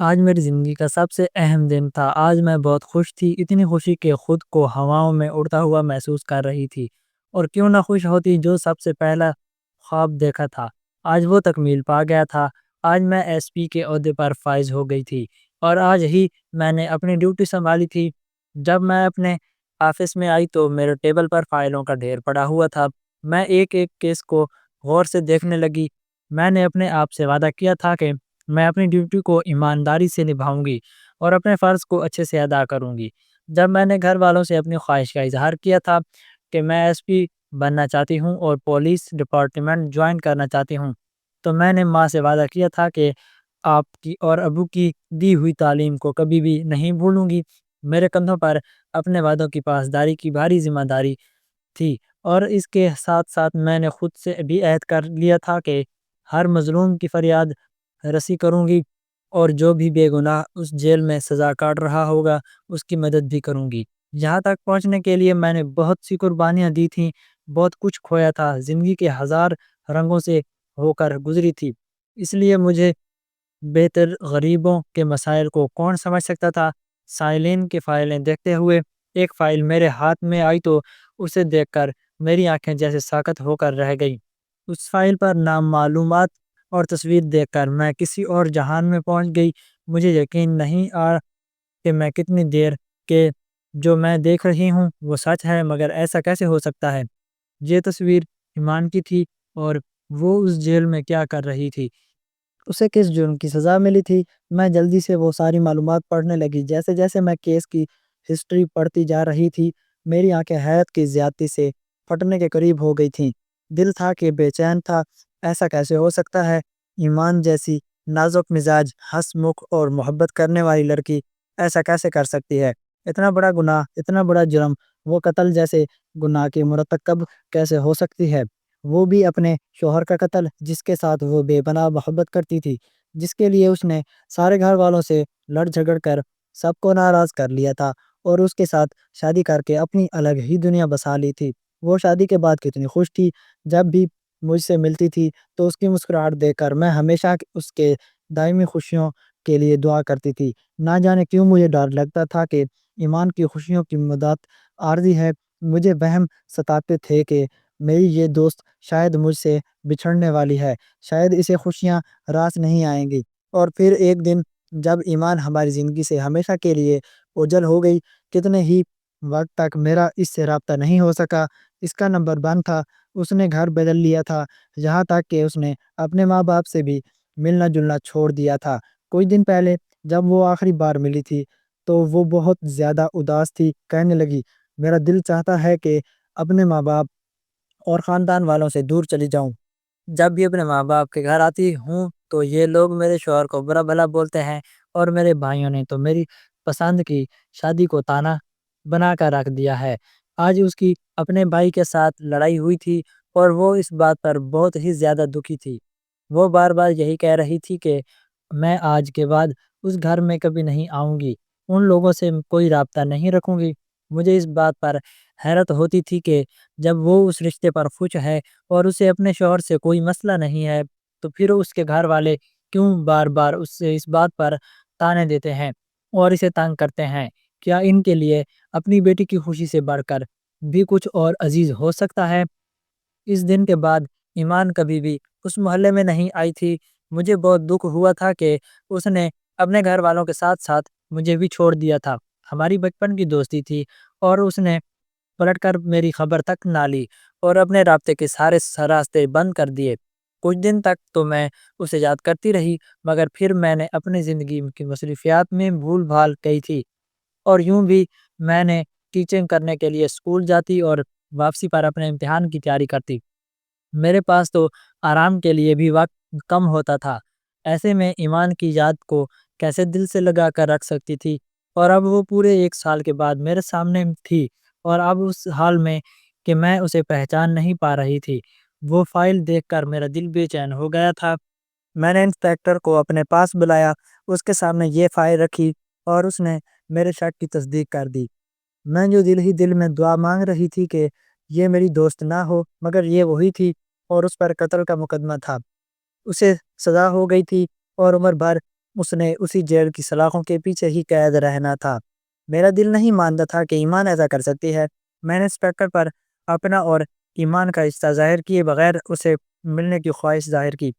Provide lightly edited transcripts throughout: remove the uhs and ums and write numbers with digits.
آج میری زندگی کا سب سے اہم دن تھا۔ آج میں بہت خوش تھی، اتنی خوشی کہ خود کو ہواؤں میں اڑتا ہوا محسوس کر رہی تھی۔ اور کیوں نہ خوش ہوتی، جو سب سے پہلا خواب دیکھا تھا آج وہ تکمیل پا گیا تھا۔ آج میں ایس پی کے عہدے پر فائز ہو گئی تھی اور آج ہی میں نے اپنی ڈیوٹی سنبھالی تھی۔ جب میں اپنے آفس میں آئی تو میرے ٹیبل پر فائلوں کا ڈھیر پڑا ہوا تھا۔ میں ایک ایک کیس کو غور سے دیکھنے لگی۔ میں نے اپنے آپ سے وعدہ کیا تھا کہ میں اپنی ڈیوٹی کو ایمانداری سے نبھاؤں گی اور اپنے فرض کو اچھے سے ادا کروں گی۔ جب میں نے گھر والوں سے اپنی خواہش کا اظہار کیا تھا کہ میں ایس پی بننا چاہتی ہوں اور پولیس ڈپارٹمنٹ جوائن کرنا چاہتی ہوں، تو میں نے ماں سے وعدہ کیا تھا کہ آپ کی اور ابو کی دی ہوئی تعلیم کو کبھی بھی نہیں بھولوں گی۔ میرے کندھوں پر اپنے وعدوں کی پاسداری کی بھاری ذمہ داری تھی، اور اس کے ساتھ ساتھ میں نے خود سے بھی عہد کر لیا تھا کہ ہر مظلوم کی فریاد رسی کروں گی اور جو بھی بے گناہ اس جیل میں سزا کاٹ رہا ہوگا اس کی مدد بھی کروں گی۔ یہاں تک پہنچنے کے لیے میں نے بہت سی قربانیاں دی تھیں، بہت کچھ کھویا تھا، زندگی کے ہزار رنگوں سے ہو کر گزری تھی۔ اس لیے مجھے بہتر غریبوں کے مسائل کو کون سمجھ سکتا تھا۔ سائلین کی فائلیں دیکھتے ہوئے ایک فائل میرے ہاتھ میں آئی تو اسے دیکھ کر میری آنکھیں جیسے ساکت ہو کر رہ گئی۔ اس فائل پر نام، معلومات اور تصویر دیکھ کر میں کسی اور جہان میں پہنچ گئی۔ مجھے یقین نہیں آ کہ میں کتنی دیر کے جو میں دیکھ رہی ہوں وہ سچ ہے، مگر ایسا کیسے ہو سکتا ہے؟ یہ تصویر ایمان کی تھی، اور وہ اس جیل میں کیا کر رہی تھی؟ اسے کس جرم کی سزا ملی تھی؟ میں جلدی سے وہ ساری معلومات پڑھنے لگی۔ جیسے جیسے میں کیس کی ہسٹری پڑھتی جا رہی تھی، میری آنکھیں حیرت کی زیادتی سے پھٹنے کے قریب ہو گئی تھیں۔ دل تھا کہ بے چین تھا۔ ایسا کیسے ہو سکتا ہے؟ ایمان جیسی نازک مزاج، ہنس مکھ اور محبت کرنے والی لڑکی ایسا کیسے کر سکتی ہے؟ اتنا بڑا گناہ، اتنا بڑا جرم، وہ قتل جیسے گناہ کی مرتکب کیسے ہو سکتی ہے؟ وہ بھی اپنے شوہر کا قتل، جس کے ساتھ وہ بے پناہ محبت کرتی تھی، جس کے لیے اس نے سارے گھر والوں سے لڑ جھگڑ کر سب کو ناراض کر لیا تھا اور اس کے ساتھ شادی کر کے اپنی الگ ہی دنیا بسا لی تھی۔ وہ شادی کے بعد کتنی خوش تھی۔ جب بھی مجھ سے ملتی تھی تو اس کی مسکراہٹ دیکھ کر میں ہمیشہ اس کے دائمی خوشیوں کے لیے دعا کرتی تھی۔ نہ جانے کیوں مجھے ڈر لگتا تھا کہ ایمان کی خوشیوں کی مدت عارضی ہے۔ مجھے وہم ستاتے تھے کہ میری یہ دوست شاید مجھ سے بچھڑنے والی ہے، شاید اسے خوشیاں راس نہیں آئیں گی۔ اور پھر ایک دن جب ایمان ہماری زندگی سے ہمیشہ کے لیے اوجھل ہو گئی، کتنے ہی وقت تک میرا اس سے رابطہ نہیں ہو سکا۔ اس کا نمبر بند تھا، اس نے گھر بدل لیا تھا، یہاں تک کہ اس نے اپنے ماں باپ سے بھی ملنا جلنا چھوڑ دیا تھا۔ کچھ دن پہلے جب وہ آخری بار ملی تھی تو وہ بہت زیادہ اداس تھی۔ کہنے لگی، میرا دل چاہتا ہے کہ اپنے ماں باپ اور خاندان والوں سے دور چلی جاؤں۔ جب بھی اپنے ماں باپ کے گھر آتی ہوں تو یہ لوگ میرے شوہر کو برا بھلا بولتے ہیں، اور میرے بھائیوں نے تو میری پسند کی شادی کو تانا بنا کر رکھ دیا ہے۔ آج اس کی اپنے بھائی کے ساتھ لڑائی ہوئی تھی اور وہ اس بات پر بہت ہی زیادہ دکھی تھی۔ وہ بار بار یہی کہہ رہی تھی کہ میں آج کے بعد اس گھر میں کبھی نہیں آؤں گی، ان لوگوں سے کوئی رابطہ نہیں رکھوں گی۔ مجھے اس بات پر حیرت ہوتی تھی کہ جب وہ اس رشتے پر خوش ہے اور اسے اپنے شوہر سے کوئی مسئلہ نہیں ہے، تو پھر اس کے گھر والے کیوں بار بار اس سے اس بات پر تانے دیتے ہیں اور اسے تنگ کرتے ہیں؟ کیا ان کے لیے اپنی بیٹی کی خوشی سے بڑھ کر بھی کچھ اور عزیز ہو سکتا ہے؟ اس دن کے بعد ایمان کبھی بھی اس محلے میں نہیں آئی تھی۔ مجھے بہت دکھ ہوا تھا کہ اس نے اپنے گھر والوں کے ساتھ ساتھ مجھے بھی چھوڑ دیا تھا۔ ہماری بچپن کی دوستی تھی اور اس نے پلٹ کر میری خبر تک نہ لی اور اپنے رابطے کے سارے راستے بند کر دیے۔ کچھ دن تک تو میں اسے یاد کرتی رہی، مگر پھر میں نے اپنی زندگی کی مصروفیات میں بھول بھال گئی تھی، اور یوں بھی میں نے ٹیچنگ کرنے کے لیے اسکول جاتی اور واپسی پر اپنے امتحان کی تیاری کرتی۔ میرے پاس تو آرام کے لیے بھی وقت کم ہوتا تھا۔ ایسے میں ایمان کی یاد کو کیسے دل سے لگا کر رکھ سکتی تھی؟ اور اب وہ پورے 1 سال کے بعد میرے سامنے تھی، اور اب اس حال میں کہ میں اسے پہچان نہیں پا رہی تھی۔ وہ فائل دیکھ کر میرا دل بے چین ہو گیا تھا۔ میں نے انسپیکٹر کو اپنے پاس بلایا، اس کے سامنے یہ فائل رکھی اور اس نے میرے شک کی تصدیق کر دی۔ میں جو دل ہی دل میں دعا مانگ رہی تھی کہ یہ میری دوست نہ ہو، مگر یہ وہی تھی، اور اس پر قتل کا مقدمہ تھا۔ اسے سزا ہو گئی تھی اور عمر بھر اس نے اسی جیل کی سلاخوں کے پیچھے ہی قید رہنا تھا۔ میرا دل نہیں مانتا تھا کہ ایمان ایسا کر سکتی ہے۔ میں نے انسپیکٹر پر اپنا اور ایمان کا رشتہ ظاہر کیے بغیر اسے ملنے کی خواہش ظاہر کی۔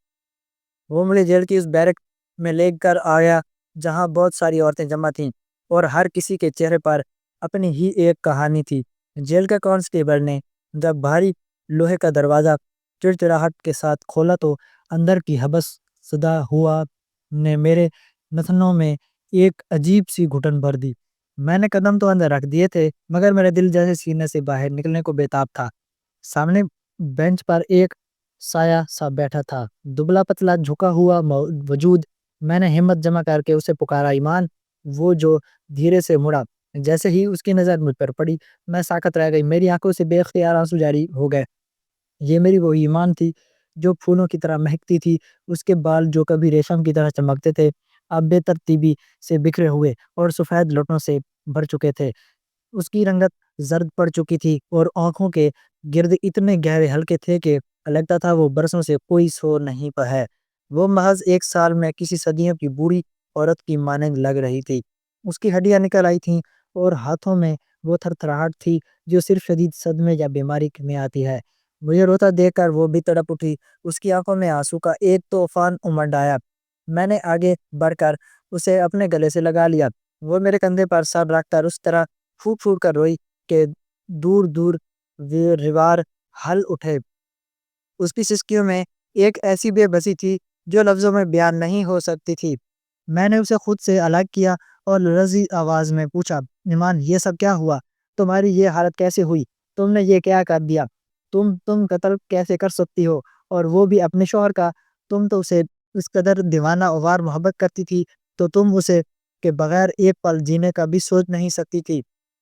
وہ مجھے جیل کی اس بیرک میں لے کر آیا جہاں بہت ساری عورتیں جمع تھیں اور ہر کسی کے چہرے پر اپنی ہی ایک کہانی تھی۔ جیل کے کانسٹیبل نے جب بھاری لوہے کا دروازہ چڑچڑاہٹ کے ساتھ کھولا تو اندر کی حبس صدا ہوا نے میرے نتنوں میں ایک عجیب سی گھٹن بھر دی۔ میں نے قدم تو اندر رکھ دیے تھے مگر میرے دل جیسے سینے سے باہر نکلنے کو بے تاب تھا۔ سامنے بینچ پر ایک سایہ سا بیٹھا تھا، دبلا پتلا جھکا ہوا وجود۔ میں نے ہمت جمع کر کے اسے پکارا، ایمان! وہ جو دھیرے سے مڑا۔ جیسے ہی اس کی نظر مجھ پر پڑی میں ساکت رہ گئی، میری آنکھوں سے بے اختیار آنسو جاری ہو گئے۔ یہ میری وہی ایمان تھی جو پھولوں کی طرح مہکتی تھی۔ اس کے بال جو کبھی ریشم کی طرح چمکتے تھے اب بے ترتیبی سے بکھرے ہوئے اور سفید لٹوں سے بھر چکے تھے۔ اس کی رنگت زرد پڑ چکی تھی اور آنکھوں کے گرد اتنے گہرے حلقے تھے کہ لگتا تھا وہ برسوں سے کوئی سو نہیں ہے۔ وہ محض ایک سال میں کسی صدیوں کی بوڑھی عورت کی مانند لگ رہی تھی۔ اس کی ہڈیاں نکل آئی تھیں اور ہاتھوں میں وہ تھر تھراہٹ تھی جو صرف شدید صدمے یا بیماری میں آتی ہے۔ مجھے روتا دیکھ کر وہ بھی تڑپ اٹھی، اس کی آنکھوں میں آنسو کا ایک طوفان امڈ آیا۔ میں نے آگے بڑھ کر اسے اپنے گلے سے لگا لیا۔ وہ میرے کندھے پر سر رکھ کر اس طرح پھونک پھونک کر روئی کہ دور دور دیوار ہل اٹھے۔ اس کی سسکیوں میں ایک ایسی بے بسی تھی جو لفظوں میں بیان نہیں ہو سکتی تھی۔ میں نے اسے خود سے الگ کیا اور لرزی آواز میں پوچھا، ایمان یہ سب کیا ہوا؟ تمہاری یہ حالت کیسے ہوئی؟ تم نے یہ کیا کر دیا؟ تم قتل کیسے کر سکتی ہو؟ اور وہ بھی اپنے شوہر کا؟ تم تو اسے اس قدر دیوانہ وار محبت کرتی تھی تو تم اسے کے بغیر ایک پل جینے کا بھی سوچ نہیں سکتی تھی۔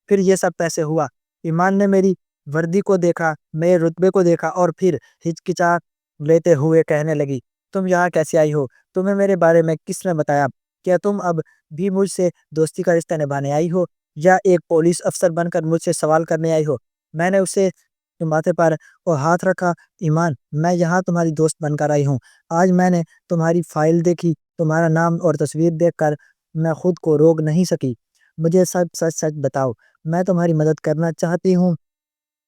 پھر یہ سب کیسے ہوا؟ ایمان نے میری وردی کو دیکھا، میرے رتبے کو دیکھا اور پھر ہچکچا لیتے ہوئے کہنے لگی، تم یہاں کیسے آئی ہو؟ تمہیں میرے بارے میں کس نے بتایا؟ کیا تم اب بھی مجھ سے دوستی کا رشتہ نبھانے آئی ہو یا ایک پولیس افسر بن کر مجھ سے سوال کرنے آئی ہو؟ میں نے اسے ماتھے پر اور ہاتھ رکھا، ایمان میں یہاں تمہاری دوست بن کر آئی ہوں۔ آج میں نے تمہاری فائل دیکھی، تمہارا نام اور تصویر دیکھ کر میں خود کو روک نہیں سکی۔ مجھے سب سچ سچ بتاؤ، میں تمہاری مدد کرنا چاہتی ہوں۔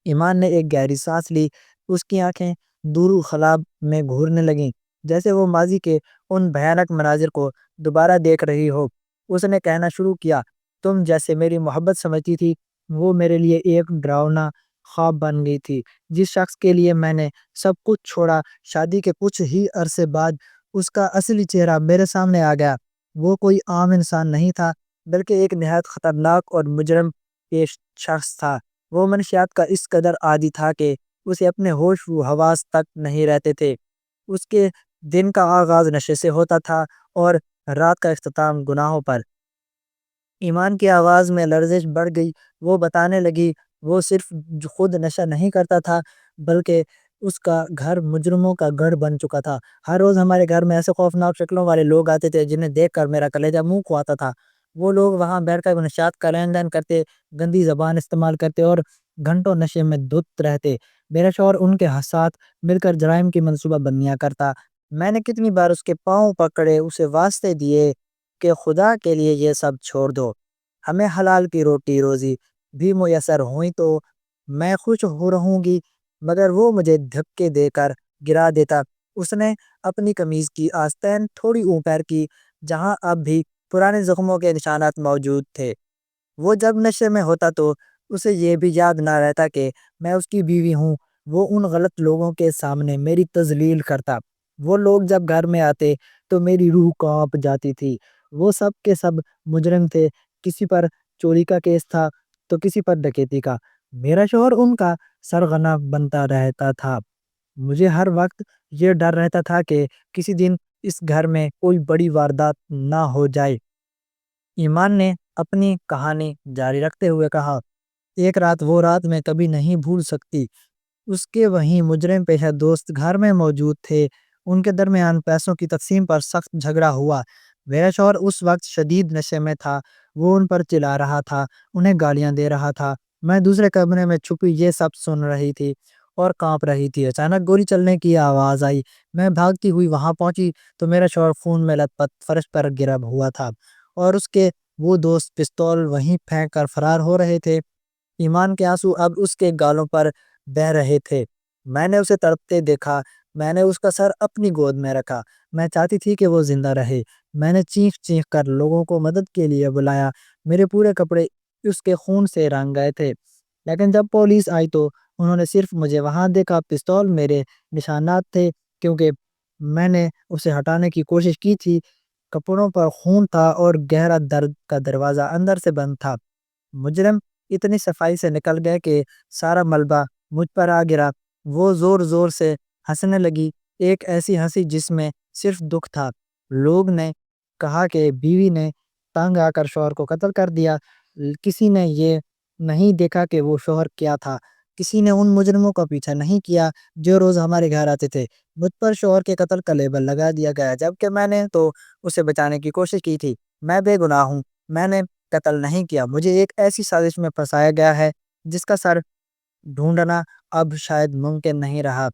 ایمان نے ایک گہری سانس لی، اس کی آنکھیں دور خلاب میں گھورنے لگیں جیسے وہ ماضی کے ان بھیانک مناظر کو دوبارہ دیکھ رہی ہو۔ اس نے کہنا شروع کیا، تم جیسے میری محبت سمجھتی تھی وہ میرے لیے ایک ڈراؤنا خواب بن گئی تھی۔ جس شخص کے لیے میں نے سب کچھ چھوڑا، شادی کے کچھ ہی عرصے بعد اس کا اصلی چہرہ میرے سامنے آ گیا۔ وہ کوئی عام انسان نہیں تھا بلکہ ایک نہایت خطرناک اور مجرم پیش شخص تھا۔ وہ منشیات کا اس قدر عادی تھا کہ اسے اپنے ہوش و حواس تک نہیں رہتے تھے۔ اس کے دن کا آغاز نشے سے ہوتا تھا اور رات کا اختتام گناہوں پر۔ ایمان کی آواز میں لرزش بڑھ گئی، وہ بتانے لگی، وہ صرف خود نشہ نہیں کرتا تھا بلکہ اس کا گھر مجرموں کا گڑھ بن چکا تھا۔ ہر روز ہمارے گھر میں ایسے خوفناک شکلوں والے لوگ آتے تھے جنہیں دیکھ کر میرا کلیجہ منہ کو آتا تھا۔ وہ لوگ وہاں بیٹھ کر نشاط کا لین دین کرتے، گندی زبان استعمال کرتے اور گھنٹوں نشے میں دھت رہتے۔ میرا شوہر ان کے ساتھ مل کر جرائم کی منصوبہ بندیاں کرتا۔ میں نے کتنی بار اس کے پاؤں پکڑے، اسے واسطے دیے کہ خدا کے لیے یہ سب چھوڑ دو، ہمیں حلال کی روٹی روزی بھی میسر ہوئی تو میں خوش ہو رہوں گی، مگر وہ مجھے دھکے دے کر گرا دیتا۔ اس نے اپنی قمیض کی آستین تھوڑی اوپر کی جہاں اب بھی پرانے زخموں کے نشانات موجود تھے۔ وہ جب نشے میں ہوتا تو اسے یہ بھی یاد نہ رہتا کہ میں اس کی بیوی ہوں۔ وہ ان غلط لوگوں کے سامنے میری تذلیل کرتا۔ وہ لوگ جب گھر میں آتے تو میری روح کانپ جاتی تھی۔ وہ سب کے سب مجرم تھے، کسی پر چوری کا کیس تھا تو کسی پر ڈکیتی کا۔ میرا شوہر ان کا سرغنہ بنتا رہتا تھا۔ مجھے ہر وقت یہ ڈر رہتا تھا کہ کسی دن اس گھر میں کوئی بڑی واردات نہ ہو جائے۔ ایمان نے اپنی کہانی جاری رکھتے ہوئے کہا، ایک رات وہ رات میں کبھی نہیں بھول سکتی۔ اس کے وہیں مجرم پیشہ دوست گھر میں موجود تھے۔ ان کے درمیان پیسوں کی تقسیم پر سخت جھگڑا ہوا۔ میرا شوہر اس وقت شدید نشے میں تھا، وہ ان پر چلا رہا تھا، انہیں گالیاں دے رہا تھا۔ میں دوسرے کمرے میں چھپی یہ سب سن رہی تھی۔ اور کانپ رہی تھی۔ اچانک گولی چلنے کی آواز آئی، میں بھاگتی ہوئی وہاں پہنچی تو میرا شوہر خون میں لت پت فرش پر گرا ہوا تھا اور اس کے وہ دوست پستول وہیں پھینک کر فرار ہو رہے تھے۔ ایمان کے آنسو اب اس کے گالوں پر بہہ رہے تھے۔ میں نے اسے تڑپتے دیکھا، میں نے اس کا سر اپنی گود میں رکھا، میں چاہتی تھی کہ وہ زندہ رہے۔ میں نے چیخ چیخ کر لوگوں کو مدد کے لیے بلایا، میرے پورے کپڑے اس کے خون سے رنگ گئے تھے، لیکن جب پولیس آئی تو انہوں نے صرف مجھے وہاں دیکھا۔ پستول میرے نشانات تھے کیونکہ میں نے اسے ہٹانے کی کوشش کی تھی۔ کپڑوں پر خون تھا اور گہرا درد کا دروازہ اندر سے بند تھا۔ مجرم اتنی صفائی سے نکل گئے کہ سارا ملبہ مجھ پر آ گرا۔ وہ زور زور سے ہنسنے لگی، ایک ایسی ہنسی جس میں صرف دکھ تھا۔ لوگ نے کہا کہ بیوی نے تنگ آ کر شوہر کو قتل کر دیا۔ کسی نے یہ نہیں دیکھا کہ وہ شوہر کیا تھا، کسی نے ان مجرموں کا پیچھا نہیں کیا جو روز ہمارے گھر آتے تھے۔ مجھ پر شوہر کے قتل کا لیبل لگا دیا گیا، جبکہ میں نے تو اسے بچانے کی کوشش کی تھی۔ میں بے گناہ ہوں، میں نے قتل نہیں کیا، مجھے ایک ایسی سازش میں پھنسایا گیا ہے جس کا سر ڈھونڈنا اب شاید ممکن نہیں رہا۔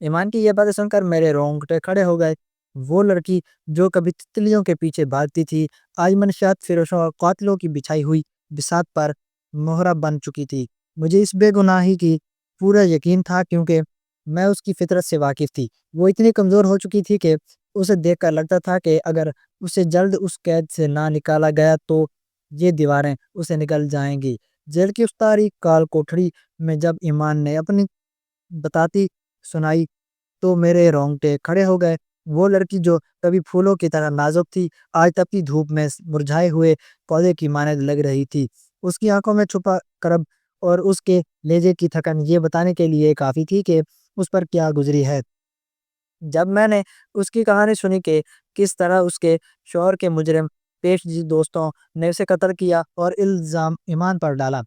ایمان کی یہ باتیں سن کر میرے رونگٹے کھڑے ہو گئے۔ وہ لڑکی جو کبھی تتلیوں کے پیچھے بھاگتی تھی آج منشیات فروشوں اور قاتلوں کی بچھائی ہوئی بساط پر مہرہ بن چکی تھی۔ مجھے اس بے گناہی کی پورا یقین تھا کیونکہ میں اس کی فطرت سے واقف تھی۔ وہ اتنی کمزور ہو چکی تھی کہ اسے دیکھ کر لگتا تھا کہ اگر اسے جلد اس قید سے نہ نکالا گیا تو یہ دیواریں اسے نکل جائیں گی۔ جیل کی اس تاریک کال کوٹھڑی میں جب ایمان نے اپنی بتاتی سنائی تو میرے رونگٹے کھڑے ہو گئے۔ وہ لڑکی جو کبھی پھولوں کی طرح نازک تھی آج تپتی دھوپ میں مرجھائے ہوئے پودے کی مانند لگ رہی تھی۔ اس کی آنکھوں میں چھپا کرب اور اس کے لہجے کی تھکن یہ بتانے کے لیے کافی تھی کہ اس پر کیا گزری ہے۔ جب میں نے اس کی کہانی سنی کہ کس طرح اس کے شوہر کے مجرم پیش جی دوستوں نے اسے قتل کیا اور الزام ایمان پر ڈالا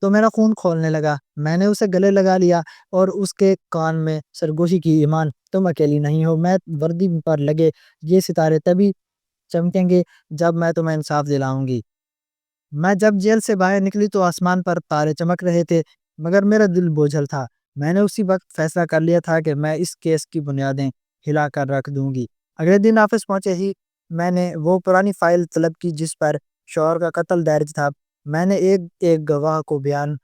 تو میرا خون کھولنے لگا۔ میں نے اسے گلے لگا لیا اور اس کے کان میں سرگوشی کی، ایمان تم اکیلی نہیں ہو، میں وردی پر لگے یہ ستارے تبھی چمکیں گے جب میں تمہیں انصاف دلاؤں گی۔ میں جب جیل سے باہر نکلی تو آسمان پر تارے چمک رہے تھے مگر میرا دل بوجھل تھا۔ میں نے اسی وقت فیصلہ کر لیا تھا کہ میں اس کیس کی بنیادیں ہلا کر رکھ دوں گی۔ اگلے دن آفس پہنچے ہی میں نے وہ پرانی فائل طلب کی جس پر شوہر کا قتل درج تھا۔ میں نے ایک ایک گواہ کو بیان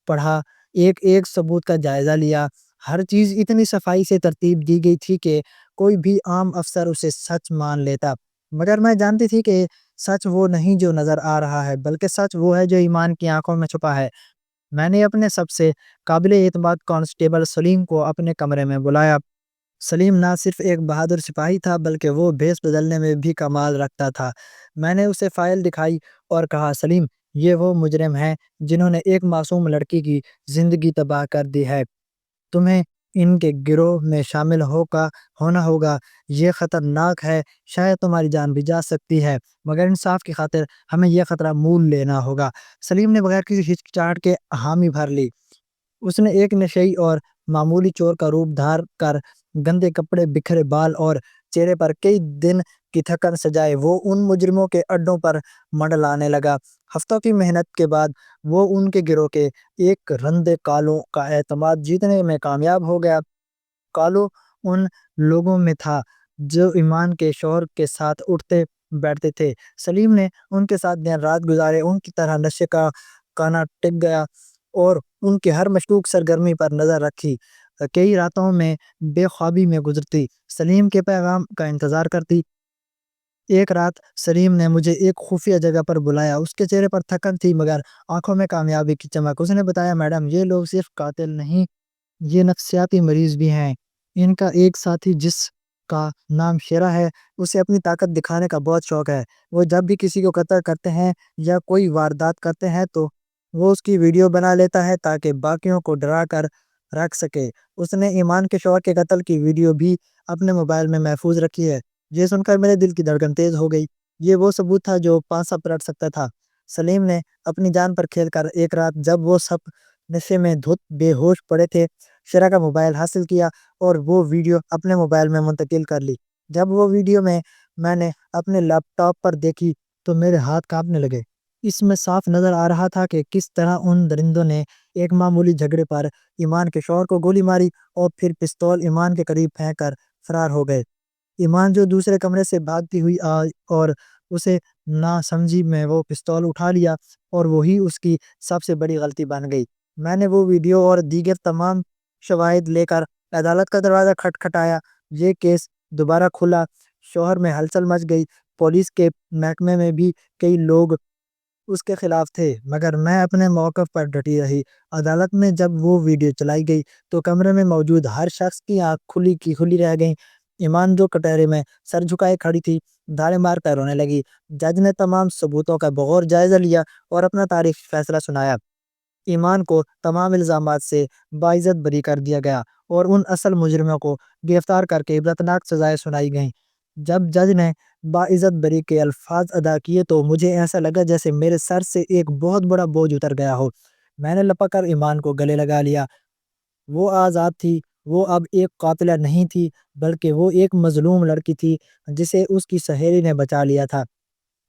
پڑھا، ایک ایک ثبوت کا جائزہ لیا۔ ہر چیز اتنی صفائی سے ترتیب دی گئی تھی کہ کوئی بھی عام افسر اسے سچ مان لیتا، مگر میں جانتی تھی کہ سچ وہ نہیں جو نظر آ رہا ہے بلکہ سچ وہ ہے جو ایمان کی آنکھوں میں چھپا ہے۔ میں نے اپنے سب سے قابل اعتماد کانسٹیبل سلیم کو اپنے کمرے میں بلایا۔ سلیم نہ صرف ایک بہادر سپاہی تھا بلکہ وہ بھیس بدلنے میں بھی کمال رکھتا تھا۔ میں نے اسے فائل دکھائی اور کہا، سلیم یہ وہ مجرم ہیں جنہوں نے ایک معصوم لڑکی کی زندگی تباہ کر دی ہے، تمہیں ان کے گروہ میں شامل ہونا ہوگا۔ یہ خطرناک ہے، شاید تمہاری جان بھی جا سکتی ہے، مگر انصاف کی خاطر ہمیں یہ خطرہ مول لینا ہوگا۔ سلیم نے بغیر کسی ہچکچاہٹ کے حامی بھر لی۔ اس نے ایک نشئی اور معمولی چور کا روپ دھار کر گندے کپڑے، بکھرے بال اور چہرے پر کئی دن کی تھکن سجائے وہ ان مجرموں کے اڈوں پر منڈلانے لگا۔ ہفتوں کی محنت کے بعد وہ ان کے گروہ کے ایک رندے کالوں کا اعتماد جیتنے میں کامیاب ہو گیا۔ کالو ان لوگوں میں تھا جو ایمان کے شوہر کے ساتھ اٹھتے بیٹھتے تھے۔ سلیم نے ان کے ساتھ دن رات گزارے، ان کی طرح نشے کا کانا ٹک گیا اور ان کی ہر مشکوک سرگرمی پر نظر رکھی۔ کئی راتوں میں بے خوابی میں گزرتی، سلیم کے پیغام کا انتظار کرتی۔ ایک رات سلیم نے مجھے ایک خفیہ جگہ پر بلایا، اس کے چہرے پر تھکن تھی مگر آنکھوں میں کامیابی کی چمک۔ اس نے بتایا، میڈم یہ لوگ صرف قاتل نہیں، یہ نفسیاتی مریض بھی ہیں۔ ان کا ایک ساتھی جس کا نام شیرہ ہے، اسے اپنی طاقت دکھانے کا بہت شوق ہے۔ وہ جب بھی کسی کو قتل کرتے ہیں یا کوئی واردات کرتے ہیں تو وہ اس کی ویڈیو بنا لیتا ہے تاکہ باقیوں کو ڈرا کر رکھ سکے۔ اس نے ایمان کے شوہر کے قتل کی ویڈیو بھی اپنے موبائل میں محفوظ رکھی ہے۔ یہ سن کر میرے دل کی دھڑکن تیز ہو گئی۔ یہ وہ ثبوت تھا جو پانسا پلٹ سکتا تھا۔ سلیم نے اپنی جان پر کھیل کر ایک رات جب وہ سب نشے میں دھت بے ہوش پڑے تھے، شیرہ کا موبائل حاصل کیا اور وہ ویڈیو اپنے موبائل میں منتقل کر لی۔ جب وہ ویڈیو میں نے اپنے لیپ ٹاپ پر دیکھی تو میرے ہاتھ کانپنے لگے۔ اس میں صاف نظر آ رہا تھا کہ کس طرح ان درندوں نے ایک معمولی جھگڑے پر ایمان کے شوہر کو گولی ماری اور پھر پستول ایمان کے قریب پھینک کر فرار ہو گئے۔ ایمان جو دوسرے کمرے سے بھاگتی ہوئی آئی اور اسے نہ سمجھی میں وہ پستول اٹھا لیا اور وہی اس کی سب سے بڑی غلطی بن گئی۔ میں نے وہ ویڈیو اور دیگر تمام شواہد لے کر عدالت کا دروازہ کھٹکھٹایا۔ یہ کیس دوبارہ کھلا، شوہر میں ہلچل مچ گئی، پولیس کے محکمے میں بھی کئی لوگ اس کے خلاف تھے، مگر میں اپنے موقف پر ڈٹی رہی۔ عدالت میں جب وہ ویڈیو چلائی گئی تو کمرے میں موجود ہر شخص کی آنکھ کھلی کی کھلی رہ گئیں۔ ایمان جو کٹہرے میں سر جھکائے کھڑی تھی، دھارے مار کر رونے لگی۔ جج نے تمام ثبوتوں کا بغور جائزہ لیا اور اپنا تاریخی فیصلہ سنایا۔ ایمان کو تمام الزامات سے باعزت بری کر دیا گیا اور ان اصل مجرموں کو گرفتار کر کے عبرتناک سزائیں سنائی گئیں۔ جب جج نے باعزت بری کے الفاظ ادا کیے تو مجھے ایسا لگا جیسے میرے سر سے ایک بہت بڑا بوجھ اتر گیا ہو۔ میں نے لپک کر ایمان کو گلے لگا لیا۔ وہ آزاد تھی، وہ اب ایک قاتلہ نہیں تھی، بلکہ وہ ایک مظلوم لڑکی تھی جسے اس کی سہیلی نے بچا لیا تھا۔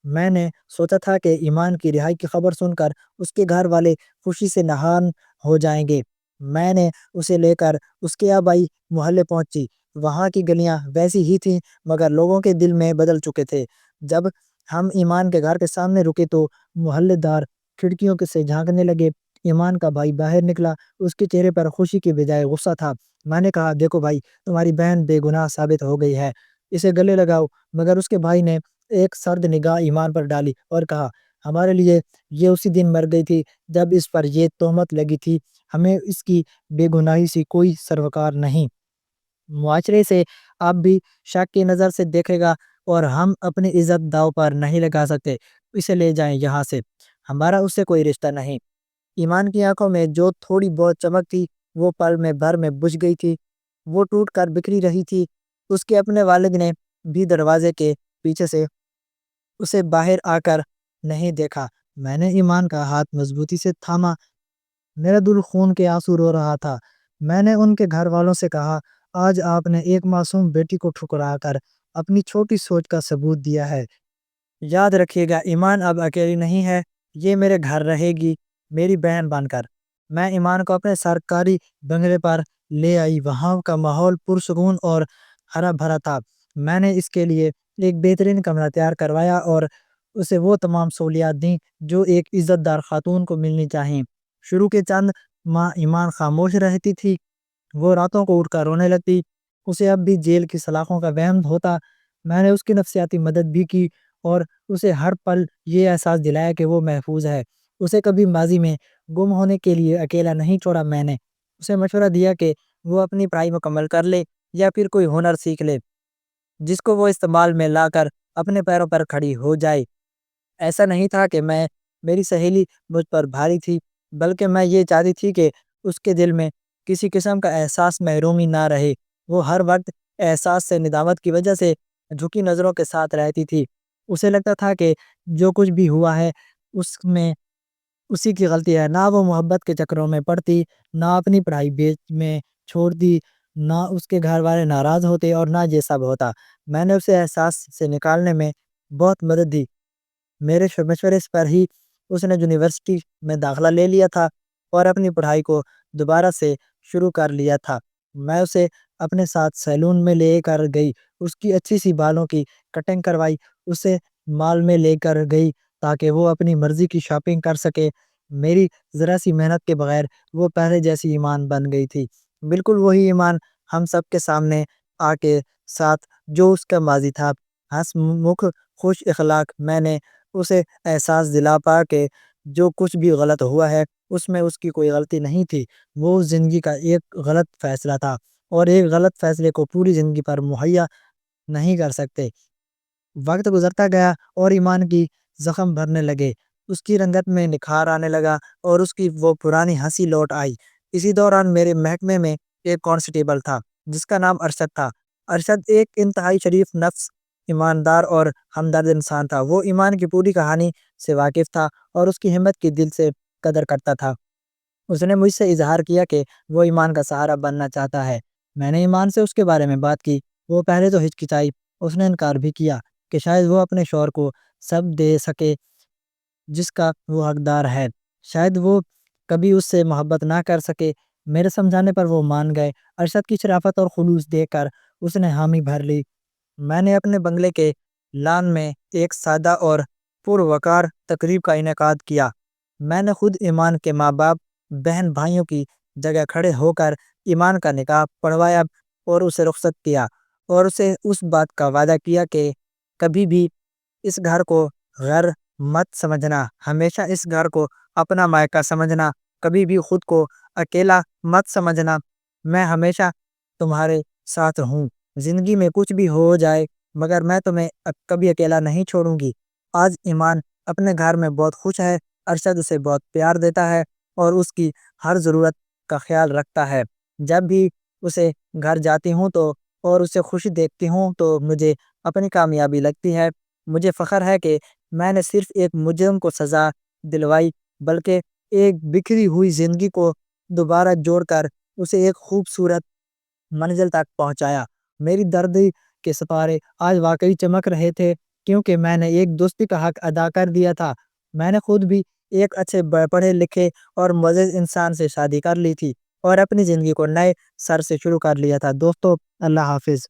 میں نے سوچا تھا کہ ایمان کی رہائی کی خبر سن کر اس کے گھر والے خوشی سے نہان ہو جائیں گے۔ میں نے اسے لے کر اس کے آبائی محلے پہنچی۔ وہاں کی گلیاں ویسی ہی تھیں، مگر لوگوں کے دل میں بدل چکے تھے۔ جب ہم ایمان کے گھر کے سامنے رکے تو محلے دار کھڑکیوں سے جھانکنے لگے۔ ایمان کا بھائی باہر نکلا، اس کے چہرے پر خوشی کی بجائے غصہ تھا۔ میں نے کہا، دیکھو بھائی، تمہاری بہن بے گناہ ثابت ہو گئی ہے، اسے گلے لگاؤ۔ مگر اس کے بھائی نے ایک سرد نگاہ ایمان پر ڈالی اور کہا، ہمارے لیے یہ اسی دن مر گئی تھی جب اس پر یہ تہمت لگی تھی، ہمیں اس کی بے گناہی سے کوئی سروکار نہیں۔ معاشرے سے آپ بھی شک کی نظر سے دیکھے گا اور ہم اپنی عزت داؤ پر نہیں لگا سکتے۔ اسے لے جائیں یہاں سے، ہمارا اس سے کوئی رشتہ نہیں۔ ایمان کی آنکھوں میں جو تھوڑی بہت چمک تھی وہ پل میں بھر میں بجھ گئی تھی، وہ ٹوٹ کر بکھری رہی تھی۔ اس کے اپنے والد نے بھی دروازے کے پیچھے سے اسے باہر آ کر نہیں دیکھا۔ میں نے ایمان کا ہاتھ مضبوطی سے تھاما، میرا دل خون کے آنسو رو رہا تھا۔ میں نے ان کے گھر والوں سے کہا، آج آپ نے ایک معصوم بیٹی کو ٹھکرا کر اپنی چھوٹی سوچ کا ثبوت دیا ہے۔ یاد رکھیے گا، ایمان اب اکیلی نہیں ہے، یہ میرے گھر رہے گی، میری بہن بن کر۔ میں ایمان کو اپنے سرکاری بنگلے پر لے آئی۔ وہاں کا ماحول پرسکون اور ہرا بھرا تھا۔ میں نے اس کے لیے ایک بہترین کمرہ تیار کروایا اور اسے وہ تمام سہولیات دیں جو ایک عزت دار خاتون کو ملنی چاہیے۔ شروع کے چند ماہ ایمان خاموش رہتی تھی، وہ راتوں کو اٹھ کر رونے لگتی، اسے اب بھی جیل کی سلاخوں کا وہم ہوتا۔ میں نے اس کی نفسیاتی مدد بھی کی اور اسے ہر پل یہ احساس دلایا کہ وہ محفوظ ہے۔ اسے کبھی ماضی میں گم ہونے کے لیے اکیلا نہیں چھوڑا۔ میں نے اسے مشورہ دیا کہ وہ اپنی پڑھائی مکمل کر لے یا پھر کوئی ہنر سیکھ لے جس کو وہ استعمال میں لا کر اپنے پیروں پر کھڑی ہو جائے۔ ایسا نہیں تھا کہ میری سہیلی مجھ پر بھاری تھی، بلکہ میں یہ چاہتی تھی کہ اس کے دل میں کسی قسم کا احساس محرومی نہ رہے۔ وہ ہر وقت احساس سے ندامت کی وجہ سے جھکی نظروں کے ساتھ رہتی تھی۔ اسے لگتا تھا کہ جو کچھ بھی ہوا ہے اس میں اسی کی غلطی ہے۔ نہ وہ محبت کے چکروں میں پڑتی، نہ اپنی پڑھائی بیچ میں چھوڑ دی، نہ اس کے گھر والے ناراض ہوتے اور نہ یہ سب ہوتا۔ میں نے اسے احساس سے نکالنے میں بہت مدد دی۔ میرے مشورے پر ہی اس نے یونیورسٹی میں داخلہ لے لیا تھا اور اپنی پڑھائی کو دوبارہ سے شروع کر لیا تھا۔ میں اسے اپنے ساتھ سیلون میں لے کر گئی، اس کی اچھی سی بالوں کی کٹنگ کروائی، اسے مال میں لے کر گئی تاکہ وہ اپنی مرضی کی شاپنگ کر سکے۔ میری ذرا سی محنت کے بغیر وہ پہلے جیسی ایمان بن گئی تھی، بالکل وہی ایمان ہم سب کے سامنے آ کے ساتھ جو اس کا ماضی تھا، ہنس مکھ خوش اخلاق۔ میں نے اسے احساس دلا پا کہ جو کچھ بھی غلط ہوا ہے اس میں اس کی کوئی غلطی نہیں تھی، وہ زندگی کا ایک غلط فیصلہ تھا اور ایک غلط فیصلے کو پوری زندگی پر مہیا نہیں کر سکتے۔ وقت گزرتا گیا اور ایمان کی زخم بھرنے لگے، اس کی رنگت میں نکھار آنے لگا اور اس کی وہ پرانی ہنسی لوٹ آئی۔ اسی دوران میرے محکمے میں ایک کانسٹیبل تھا جس کا نام ارشد تھا۔ ارشد ایک انتہائی شریف نفس، ایماندار اور ہمدرد انسان تھا۔ وہ ایمان کی پوری کہانی سے واقف تھا اور اس کی ہمت کی دل سے قدر کرتا تھا۔ اس نے مجھ سے اظہار کیا کہ وہ ایمان کا سہارا بننا چاہتا ہے۔ میں نے ایمان سے اس کے بارے میں بات کی۔ وہ پہلے تو ہچکچائی، اس نے انکار بھی کیا کہ شاید وہ اپنے شوہر کو سب دے سکے، جس کا وہ حقدار ہے۔ شاید وہ کبھی اس سے محبت نہ کر سکے۔ میرے سمجھانے پر وہ مان گئے۔ ارشد کی شرافت اور خلوص دیکھ کر اس نے حامی بھر لی۔ میں نے اپنے بنگلے کے لان میں ایک سادہ اور پروقار تقریب کا انعقاد کیا۔ میں نے خود ایمان کے ماں باپ بہن بھائیوں کی جگہ کھڑے ہو کر ایمان کا نکاح پڑھوایا اور اسے رخصت کیا، اور اسے اس بات کا وعدہ کیا کہ کبھی بھی اس گھر کو غیر مت سمجھنا، ہمیشہ اس گھر کو اپنا مائکہ سمجھنا، کبھی بھی خود کو اکیلا مت سمجھنا۔ میں ہمیشہ تمہارے ساتھ رہوں، زندگی میں کچھ بھی ہو جائے، مگر میں تمہیں کبھی اکیلا نہیں چھوڑوں گی۔ آج ایمان اپنے گھر میں بہت خوش ہے۔ ارشد اسے بہت پیار دیتا ہے اور اس کی ہر ضرورت کا خیال رکھتا ہے۔ جب بھی اسے گھر جاتی ہوں اور اسے خوش دیکھتی ہوں تو مجھے اپنی کامیابی لگتی ہے۔ مجھے فخر ہے کہ میں نے صرف ایک مجرم کو سزا دلوائی، بلکہ ایک بکھری ہوئی زندگی کو دوبارہ جوڑ کر اسے ایک خوبصورت منزل تک پہنچایا۔ میری دردی کے ستارے آج واقعی چمک رہے تھے، کیونکہ میں نے ایک دوستی کا حق ادا کر دیا تھا۔ میں نے خود بھی ایک اچھے پڑھے لکھے اور معزز انسان سے شادی کر لی تھی اور اپنی زندگی کو نئے سر سے شروع کر لیا تھا۔ دوستو، اللہ حافظ۔